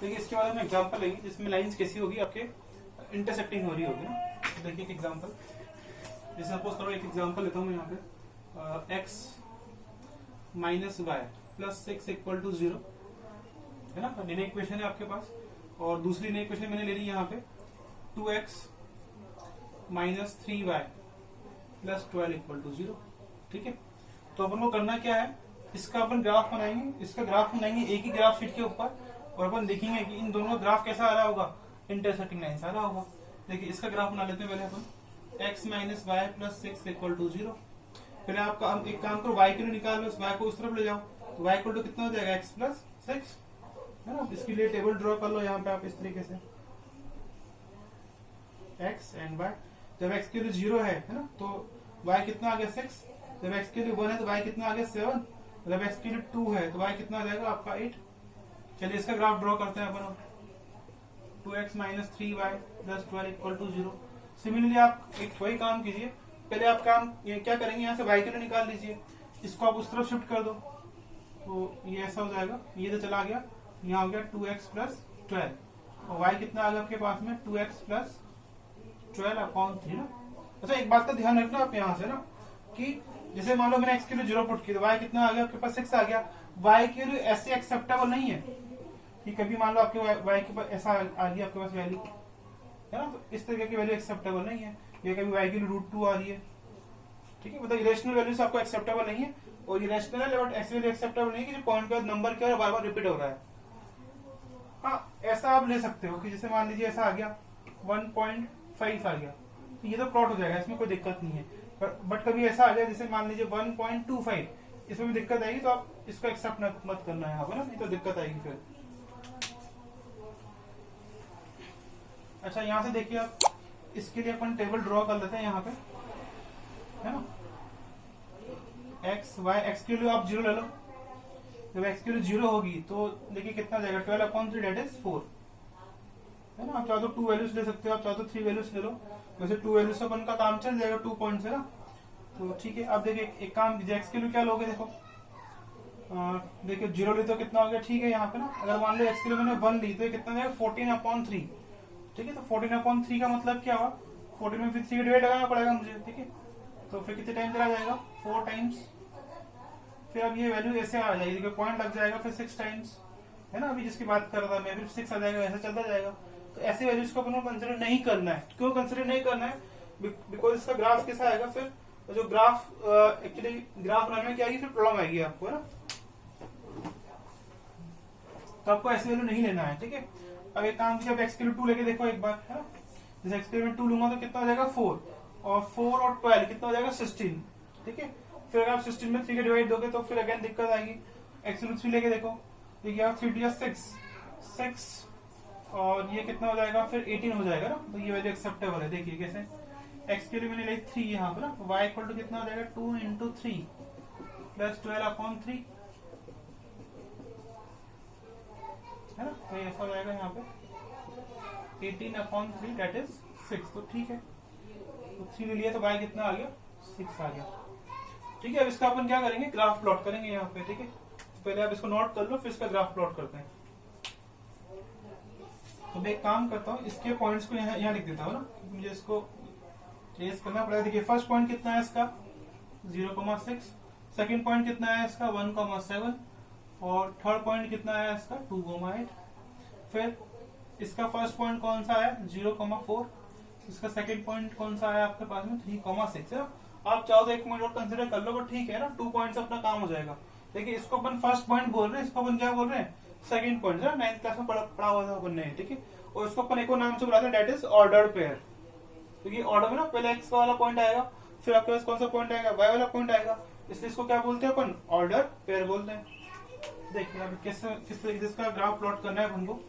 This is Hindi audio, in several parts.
देखिए इसके बाद हम एग्जांपल लेंगे जिसमें लाइंस कैसी होगी, आपके इंटरसेक्टिंग हो रही होगी ना। तो देखिए एक एग्जांपल, जैसे सपोज करो एक एग्जांपल लेता हूँ मैं यहाँ पे x minus y plus 6 equal to 0 है ना। लिनियर इक्वेशन है आपके पास, और दूसरी लिनियर इक्वेशन मैंने ले ली यहाँ पे 2x minus 3y plus 12 equal to 0। ठीक है, तो अपन को करना क्या है, इसका अपन ग्राफ बनाएंगे, इसका ग्राफ बनाएंगे एक ही ग्राफ शीट के ऊपर, और अपन देखेंगे कि इन दोनों ग्राफ कैसा आ रहा होगा, इंटरसेक्टिंग लाइन आ रहा होगा। देखिए इसका ग्राफ बना लेते हैं पहले अपन, x minus y plus 6 equal to 0। पहले आपका एक काम करो, y के लिए निकाल लो, y को उस तरफ ले जाओ, तो y इक्वल टू कितना हो जाएगा, x प्लस 6 है ना। इसके लिए टेबल ड्रॉ कर लो यहाँ पे आप इस तरीके से, x एंड y। जब x के लिए 0 है ना, तो y कितना आ गया 6, जब x के लिए 1 है तो y कितना आ गया 7, जब x के लिए 2 है तो y कितना आ जाएगा आपका 8। चलिए इसका ग्राफ ड्रॉ करते हैं अपन, 2x minus 3y plus 12 equal to 0। Similarly आप एक वही काम कीजिए, पहले आप काम ये क्या करेंगे, यहाँ से y के लिए निकाल लीजिए, इसको आप उस तरफ शिफ्ट कर दो, तो ये ऐसा हो जाएगा, ये तो चला गया, यहाँ हो गया 2x प्लस 12, और y कितना आ गया आपके पास में 2x प्लस 12 अपॉन 3 ना। अच्छा एक बात का ध्यान रखना आप यहाँ से ना, कि जैसे मान लो मैंने x के लिए 0 पुट किया, तो y कितना आ गया आपके पास 6 आ गया, y के लिए ऐसे एक्सेप्टेबल नहीं है कि कभी मान लो आपके y के पास ऐसा आ गया आपके पास वैल्यू है ना, तो इस तरीके की वैल्यू एक्सेप्टेबल नहीं है, या कभी y के लिए √2 आ रही है। ठीक है, मतलब इरेशनल वैल्यूज आपको एक्सेप्टेबल नहीं है, और इरेशनल है बट ऐसे वैल्यू एक्सेप्टेबल नहीं है कि जो पॉइंट के बाद नंबर क्या है बार बार रिपीट हो रहा है। हाँ ऐसा आप ले सकते हो कि जैसे मान लीजिए ऐसा आ गया 1.5 आ गया, तो ये तो प्लॉट हो जाएगा, इसमें कोई दिक्कत नहीं है। बट कभी ऐसा आ जाए जैसे मान लीजिए 1.25, इसमें भी दिक्कत आएगी, तो आप इसको एक्सेप्ट मत करना है यहाँ पर ना, नहीं तो दिक्कत आएगी फिर। अच्छा यहाँ से देखिए आप, इसके लिए अपन टेबल ड्रॉ कर लेते हैं यहाँ पे, है ना। x y, x के लिए आप 0 ले लो, जब x के लिए 0 होगी तो देखिए कितना जाएगा 12/3 डेट इज 4 है ना। आप चाहो तो 2 वैल्यूज ले सकते हो, आप चाहो तो 3 वैल्यूज ले लो, वैसे 2 वैल्यूज से अपन का काम चल जाएगा 2 पॉइंट से ना। तो ठीक है, अब देखिए एक काम कीजिए, x के लिए क्या लोगे, देखो देखिए 0 ली तो कितना हो गया, ठीक है यहाँ पे ना, अगर मान लो x के लिए मैंने 1 ली तो कितना जाएगा 14/3। ठीक है, तो 14/3 का मतलब क्या हुआ, 14 में फिर 3 डिवाइड लगाना पड़ेगा मुझे। ठीक है, तो फिर कितने टाइम चला जाएगा 4 टाइम्स, फिर अब ये वैल्यू ऐसे आ जाएगी, देखिए पॉइंट लग जाएगा, फिर 6 टाइम्स है ना, अभी जिसकी बात कर रहा था मैं, फिर 6 आ जाएगा, ऐसा चलता जाएगा। तो ऐसे वैल्यूज को अपन को कंसिडर नहीं करना है। क्यों कंसिडर नहीं करना है, बिकॉज इसका ग्राफ कैसा आएगा, फिर जो ग्राफ एक्चुअली ग्राफ बनाने में क्या आएगी, फिर प्रॉब्लम आएगी आपको है ना, तो आपको ऐसे वैल्यू नहीं लेना है। ठीक है, अब एक काम कीजिए, x के लिए 2 लेके देखो एक बार है ना, जैसे x के लिए 2 लूंगा तो कितना हो जाएगा 4, और 4 और 12 कितना हो जाएगा 16। ठीक है, फिर अगर आप 16 में 3 के डिवाइड दोगे तो फिर अगेन दिक्कत आएगी। x के लिए 3 लेके देखो, देखिए आप 3 6 और ये कितना हो जाएगा फिर 18 हो जाएगा ना, तो ये वैल्यू एक्सेप्टेबल है। देखिए कैसे, x के लिए मैंने ली 3 यहाँ पर ना, y इक्वल टू कितना हो जाएगा 2 इंटू 3 प्लस 12/3 है ना, तो ऐसा हो जाएगा यहाँ पे 18/3 डेट इज 6। तो ठीक है, तो 3 ले लिया तो y कितना आ गया 6 आ गया। ठीक है, अब इसका अपन क्या करेंगे, ग्राफ प्लॉट करेंगे यहाँ पे। ठीक है, पहले आप इसको नोट कर लो, फिर इसका ग्राफ प्लॉट करते हैं। तो मैं एक काम करता हूँ, इसके पॉइंट्स को यहाँ लिख देता हूँ ना, मुझे इसको ट्रेस करना पड़ेगा। देखिए फर्स्ट पॉइंट कितना है इसका 0,6, सेकंड पॉइंट कितना है इसका 1,7, और थर्ड पॉइंट कितना है इसका 2,8। फिर इसका फर्स्ट पॉइंट कौन सा है 0,4, इसका सेकंड पॉइंट कौन सा है आपके पास में 3,6 है। आप चाहो तो एक पॉइंट और कंसिडर कर लो, बट ठीक है ना, 2 पॉइंट से अपना काम हो जाएगा। देखिए इसको अपन फर्स्ट पॉइंट बोल रहे हैं, इसको अपन क्या बोल रहे हैं सेकंड पॉइंट, 9th क्लास में पढ़ा हुआ था अपन ने। ठीक है, और इसको अपन एक और नाम से बुलाते हैं, डेट इज ऑर्डर्ड पेयर। क्योंकि ऑर्डर में ना पहले x वाला पॉइंट आएगा, फिर आपके पास कौन सा पॉइंट आएगा y वाला पॉइंट आएगा, इसलिए इसको क्या बोलते हैं अपन ऑर्डर पेयर बोलते हैं। देखिए अभी किस तरीके से इसका ग्राफ प्लॉट करना है अपन को।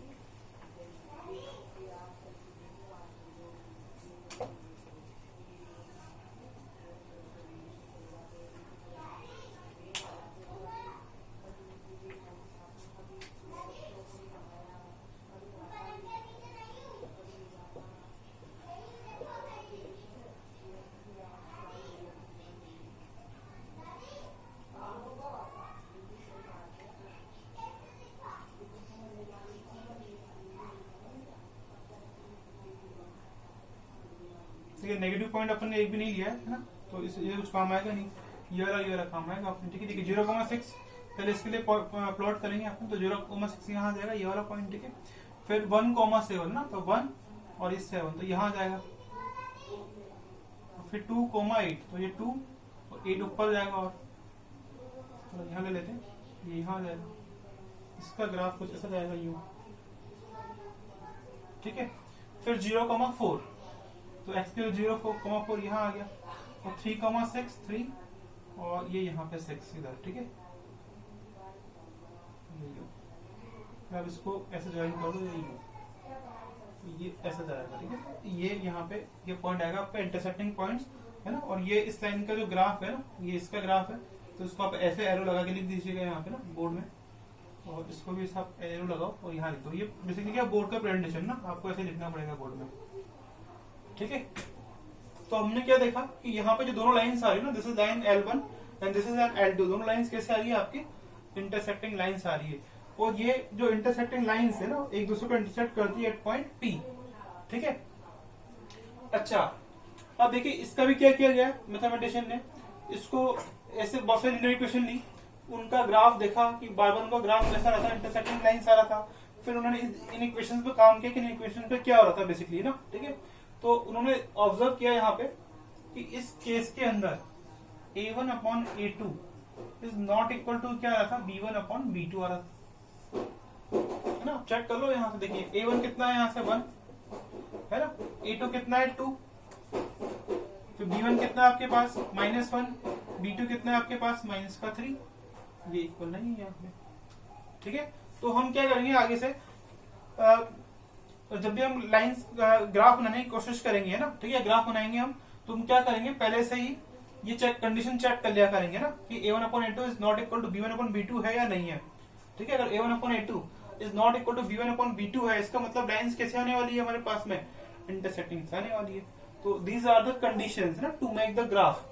देखिए नेगेटिव पॉइंट अपन ने एक भी नहीं लिया है ना, तो ये कुछ काम आएगा नहीं, ये वाला काम आएगा अपने। ठीक है, देखिए 0,6 पहले इसके लिए प्लॉट करेंगे अपन, तो 0,6 यहाँ आ जाएगा, ये वाला पॉइंट। ठीक है, फिर 1,7 ना, तो 1 और इस 7 तो यहाँ आ जाएगा। फिर 2,8 तो ये 2 और 8 ऊपर जाएगा, और तो यहाँ ले लेते हैं, ये यहाँ आ जाएगा। इसका ग्राफ कुछ ऐसा जाएगा यूं। ठीक है, फिर 0,4 तो एक्स के 0,4 यहाँ आ गया, और 3,6 3 और ये यहाँ पे 6 इधर। ठीक है, अब इसको ऐसे ज्वाइन कर दो, ये ऐसा जाएगा। ठीक है, ये यहाँ पे ये पॉइंट आएगा आपका इंटरसेक्टिंग पॉइंट्स है ना, और ये इस लाइन का जो ग्राफ है ना, ये इसका ग्राफ है, तो इसको आप ऐसे एरो लगा के लिख दीजिएगा यहाँ पे ना बोर्ड में, और इसको भी आप एरो लगाओ और यहाँ लिख दो। ये बेसिकली क्या बोर्ड का प्रेजेंटेशन ना, आपको ऐसे लिखना पड़ेगा बोर्ड में। ठीक है, तो हमने क्या देखा कि यहाँ पे जो दोनों लाइन्स आ रही है ना, this is line L1 and this is line L2, दोनों लाइन्स कैसे आ रही है आपकी इंटरसेक्टिंग लाइन्स आ रही है, और ये जो इंटरसेक्टिंग लाइन्स है ना एक दूसरे को इंटरसेक्ट करती है एट पॉइंट P। ठीक है, अच्छा अब देखिए इसका भी क्या किया गया मैथमेटिशियन ने, इसको ऐसे बहुत सारी लिनियर इक्वेशन ली, उनका ग्राफ देखा कि बार बार उनका ग्राफ कैसा रहा था, इंटरसेक्टिंग लाइन्स आ रहा था, फिर उन्होंने इन इक्वेशंस पे काम किया कि इन इक्वेशन पे क्या हो रहा था बेसिकली ना। ठीक है, तो उन्होंने ऑब्जर्व किया यहाँ पे कि इस केस के अंदर A1/A2 is not equal to क्या आ रहा था, B1/B2 आ रहा था, है ना। चेक कर लो यहाँ से, देखिए A1 कितना है यहाँ से 1 है ना, A2 कितना है 2, तो B1 कितना है आपके पास -1, B2 कितना है आपके पास -3, ये इक्वल नहीं है यहाँ पे। ठीक है, तो हम क्या करेंगे आगे से, जब भी हम लाइंस ग्राफ बनाने की कोशिश करेंगे है ना, ठीक है, ग्राफ बनाएंगे हम, तो हम क्या करेंगे पहले से ही ये चेक कंडीशन चेक कर लिया करेंगे ना कि A1/A2 is not equal to B1/B2 है या नहीं है। ठीक है, अगर A1/A2 is not equal to B1/B2 है, इसका मतलब लाइंस कैसे आने वाली है हमारे पास में, इंटरसेक्टिंग आने वाली है। तो दीज आर द कंडीशंस ना टू मेक द ग्राफ।